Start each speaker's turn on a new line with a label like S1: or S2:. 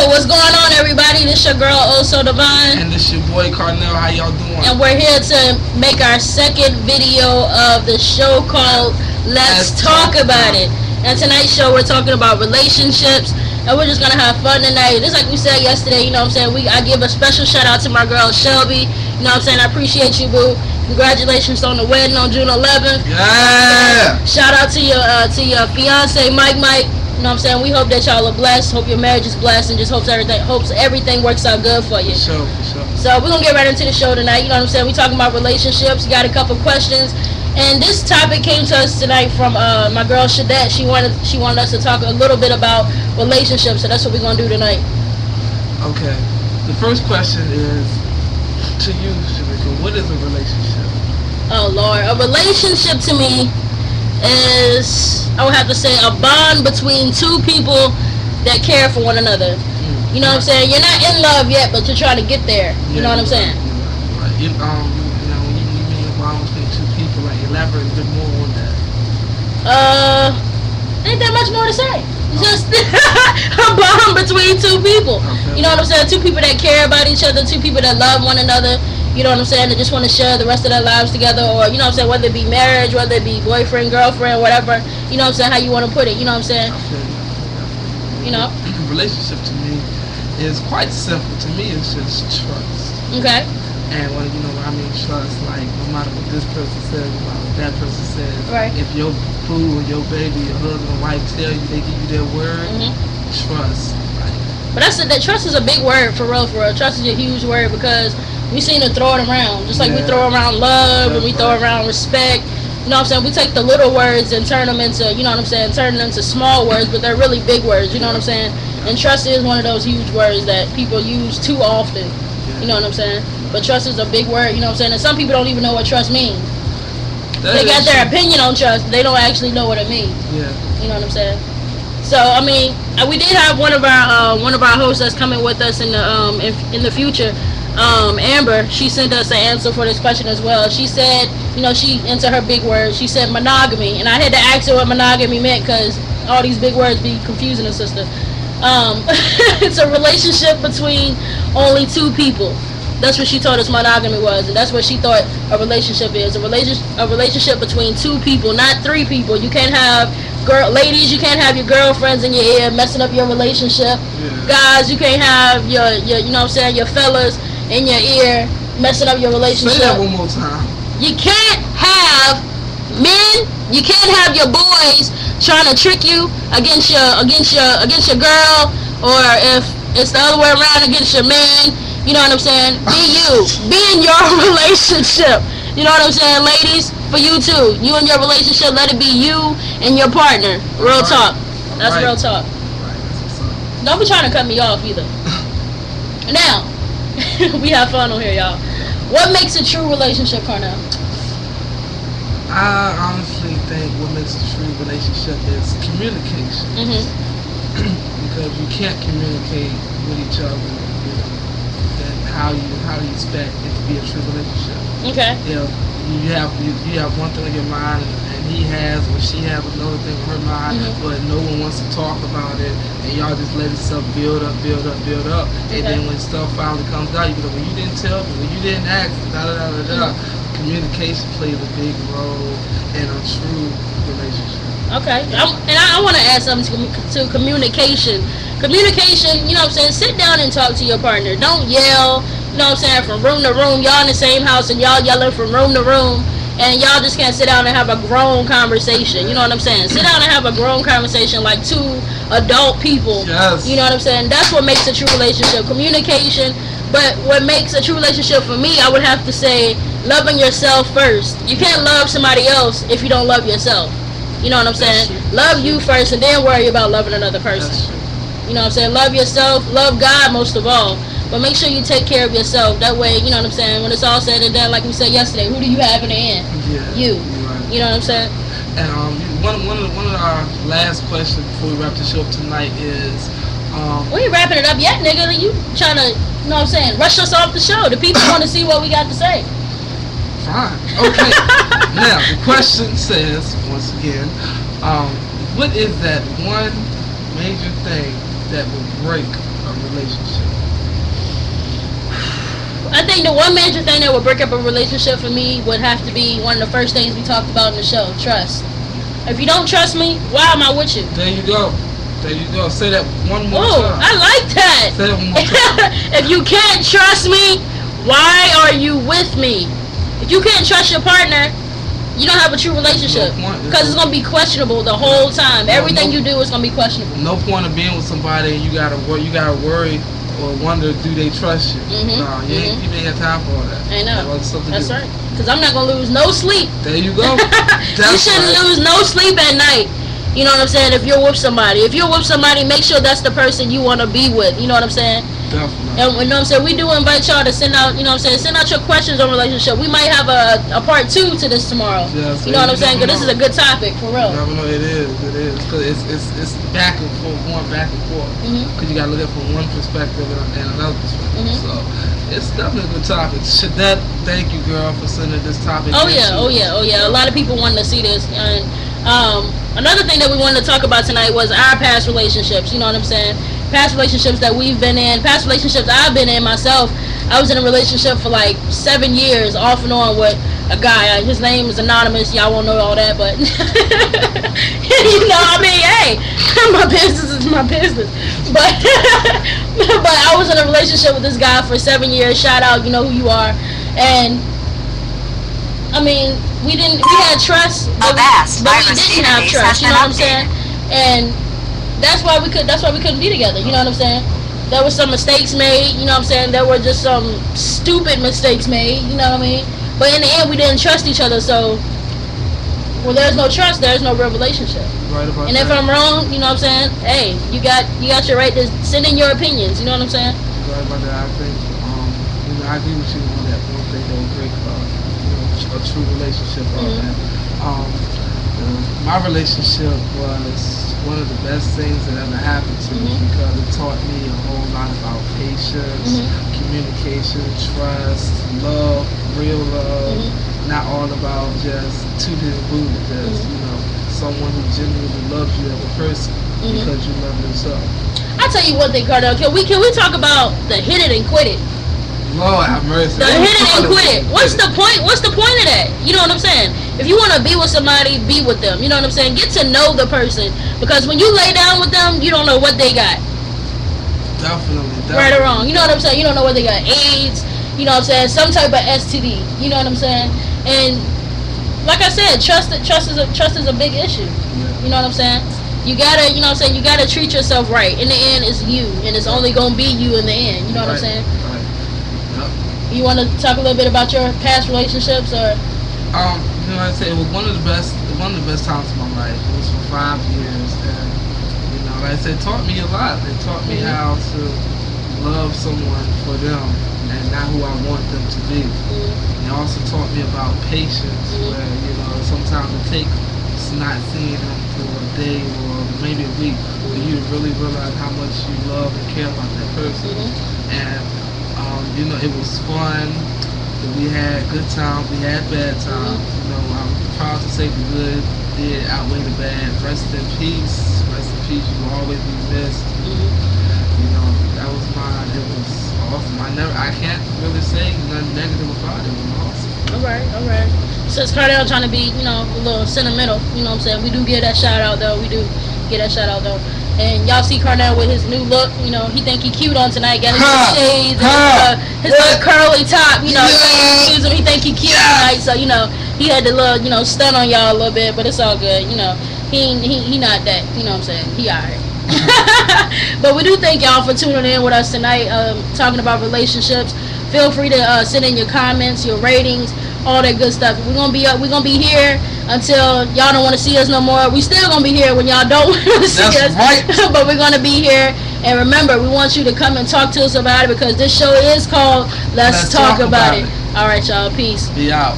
S1: What's going on, everybody? This your girl, Also Divine.
S2: And this your boy, Carnell. How y'all doing?
S1: And we're here to make our second video of the show called Let's Talk About It. And tonight's show, we're talking about relationships. And we're just going to have fun tonight. Just like we said yesterday, you know what I'm saying? I give a special shout out to my girl, Shelby. You know what I'm saying? I appreciate you, boo. Congratulations on the wedding on June 11th.
S2: Yeah!
S1: Shout out to your fiance, Mike. You know what I'm saying? We hope that y'all are blessed. Hope your marriage is blessed, and just hopes everything works out good for you.
S2: For sure.
S1: So we're gonna get right into the show tonight. You know what I'm saying? We talking about relationships. We got a couple questions, and this topic came to us tonight from my girl Shadette. She wanted us to talk a little bit about relationships. So that's what we're gonna do tonight.
S2: Okay. The first question is to you, Shamika. What is a relationship?
S1: Oh Lord, a relationship to me is, I would have to say, a bond between two people that care for one another. You know what I'm saying? You're not in love yet, but you're trying to get there. You know what I'm saying?
S2: Right. When you mean a bond between two people, like elaborate a bit more on that.
S1: Ain't that much more to say. It's just a bond between two people.
S2: Okay.
S1: You know what I'm saying? Two people that care about each other, two people that love one another. You know what I'm saying? They just want to share the rest of their lives together, or, you know what I'm saying, whether it be marriage, whether it be boyfriend, girlfriend, whatever. You know what I'm saying? How you want to put it. You know what I'm saying? You know?
S2: Relationship to me is quite simple. To me, it's just trust.
S1: Okay.
S2: And when I mean trust, like no matter what this person says, no matter what that person says,
S1: right.
S2: If your boo or your baby, your husband or wife tell you, they give you their word, trust. Like,
S1: but that trust is a big word for real. Trust is a huge word because we seem to throw it around, just like we throw around love and we throw around respect. You know what I'm saying? We take the little words and turn them into, you know what I'm saying, turn them into small words, but they're really big words. You know what I'm saying? And trust is one of those huge words that people use too often. You know what I'm saying? But trust is a big word. You know what I'm saying? And some people don't even know what trust means. They got their opinion on trust, but they don't actually know what it means.
S2: Yeah.
S1: You know what I'm saying? So I mean, we did have one of our hosts that's coming with us in the future. Amber, she sent us an answer for this question as well. She said, you know, she into her big words. She said monogamy, and I had to ask her what monogamy meant because all these big words be confusing her sister. It's a relationship between only two people. That's what she told us monogamy was, and that's what she thought a relationship is. A relationship between two people, not three people. You can't have ladies, you can't have your girlfriends in your ear messing up your relationship. Yeah. Guys, you can't have your you know what I'm saying, your fellas in your ear messing up your relationship.
S2: Say that one more time.
S1: You can't have men, you can't have your boys trying to trick you against your girl, or if it's the other way around, against your man. You know what I'm saying? Be you. Be in your relationship. You know what I'm saying, ladies? For you too. You in your relationship, let it be you and your partner. Real talk. That's real talk. Don't be trying to cut me off either. Now, we have fun on here, y'all. What makes a true relationship, Carnell?
S2: I honestly think what makes a true relationship is communication. Because you can't communicate with each other, you know, then how you expect it to be a true relationship. Okay. You have one thing on your mind, and he has or she has another thing on her mind, but no one wants to talk about it, and y'all just let stuff build up, and then when stuff finally comes out, you go, well, you didn't tell me, well, you didn't ask, Communication plays a big role in a true relationship. Okay, and I want to add something to communication. Communication, you know what I'm saying, sit down and talk to your partner. Don't yell, you know what I'm saying, from room to room. Y'all in the same house and y'all yelling from room to room, and y'all just can't sit down and have a grown conversation. You know what I'm saying? Sit down and have a grown conversation like two adult people. Yes. You know what I'm saying? That's what makes a true relationship, communication. But what makes a true relationship for me, I would have to say, loving yourself first. You can't love somebody else if you don't love yourself. You know what I'm saying? Love you first and then worry about loving another person. You know what I'm saying? Love yourself, love God most of all. But make sure you take care of yourself. That way, you know what I'm saying, when it's all said and done, like we said yesterday, who do you have in the end? Yeah, you. Right. You know what I'm saying? And one of our last questions before we wrap the show up tonight is...
S1: we ain't wrapping it up yet, nigga. You trying to, you know what I'm saying, rush us off the show. The people want to see what we got to say.
S2: Fine. Okay. Now, the question says, once again, what is that one major thing that will break a
S3: a relationship?
S1: I think the one major thing that would break up a relationship for me would have to be one of the first things we talked about in the show, trust. If you don't trust me, why am I with you?
S3: There you go. There you go. Say that one more time.
S1: I like that.
S3: Say that one more time.
S1: If you can't trust me, why are you with me? If you can't trust your partner, you don't have a true relationship. Because it's going to be questionable the whole time. Everything you do is going to be questionable.
S3: No point of being with somebody and you gotta worry or wonder, do they trust you? No, you ain't got time for all that.
S1: I know. That's right. Because I'm not going to lose no sleep.
S3: There you go.
S1: You shouldn't lose no sleep at night. You know what I'm saying? If you're with somebody. If you're with somebody, make sure that's the person you want to be with. You know what I'm saying?
S3: Definitely.
S1: And you know what I'm saying? We do invite y'all to send out, you know what I'm saying? Send out your questions on relationship. We might have a part 2 to this tomorrow.
S3: Yes,
S1: you know what I'm saying? Because this is a good topic, for real.
S3: No, it is. Because it's back and forth, going back and forth. Because you got to look at it from one perspective and another perspective. So it's definitely a good topic. Shadette, thank you, girl, for sending this topic.
S1: Oh yeah. A lot of people wanted to see this. And another thing that we wanted to talk about tonight was our past relationships. You know what I'm saying? Past relationships that we've been in, past relationships I've been in myself. I was in a relationship for like 7 years, off and on, with a guy. His name is anonymous. Y'all won't know all that, but you know, I mean, hey, my business is my business. But but I was in a relationship with this guy for 7 years. Shout out, you know who you are. And I mean, we had trust, but we didn't have trust. You know what I'm saying? And that's why we couldn't be together. You know what I'm saying? There were some mistakes made. You know what I'm saying? There were just some stupid mistakes made. You know what I mean? But in the end, we didn't trust each other. So, when there's no trust, there's no real relationship.
S3: Right about
S1: and if I'm wrong, you know what I'm saying? Hey, you got your right to send in your opinions. You know what I'm saying?
S3: Right about that. I think I agree with you on that one thing that would break a true relationship. My relationship was one of the best things that ever happened to me because it taught me a whole lot about patience, communication, trust, love, real love. Not all about just tooting and booting, just someone who genuinely loves you as a person because you love yourself.
S1: I'll tell you one thing, Cardell. Can we talk about the hit it and quit it?
S3: Lord have mercy.
S1: The hit it and quit it. What's the point? What's the point of that? You know what I'm saying? If you want to be with somebody, be with them. You know what I'm saying? Get to know the person. Because when you lay down with them, you don't know what they got.
S3: Definitely.
S1: Right or wrong. You know what I'm saying? You don't know whether they got AIDS. You know what I'm saying? Some type of STD. You know what I'm saying? And like I said, trust is a big issue. Yeah. You know what I'm saying? You gotta, you know what I'm saying? You gotta treat yourself right. In the end, it's you, and it's only gonna be you in the end. You know what I'm saying?
S3: Right.
S1: You want to talk a little bit about your past relationships, or?
S3: You know, I'd say it was one of the best times of my life. It was for 5 years, and like I said, it taught me a lot. It taught me how to love someone for them and not who I want them to be. It also taught me about patience, where sometimes it takes not seeing them for a day or maybe a week for you to really realize how much you love and care about that person. And it was fun. We had good times. We had bad times. I'm proud to say the good did outweigh the bad. Rest in peace. Rest in peace. You will always be missed. That was mine. It was awesome. I can't really say nothing negative about it. It was awesome.
S1: All right. Since Cardell trying to be, a little sentimental, you know what I'm saying? We do get that shout out though. And y'all see Cardell with his new look. He think he cute on tonight. Got his shades and his little curly top. He think he cute tonight. So he had to little stun on y'all a little bit, but it's all good. He not that. You know what I'm saying? He alright. But we do thank y'all for tuning in with us tonight, talking about relationships. Feel free to send in your comments, your ratings, all that good stuff. We're gonna be here until y'all don't want to see us no more. We still gonna be here when y'all don't want to see us.
S3: Right.
S1: But we're gonna be here. And remember, we want you to come and talk to us about it because this show is called Let's Talk About It. All right, y'all. Peace.
S3: Be out.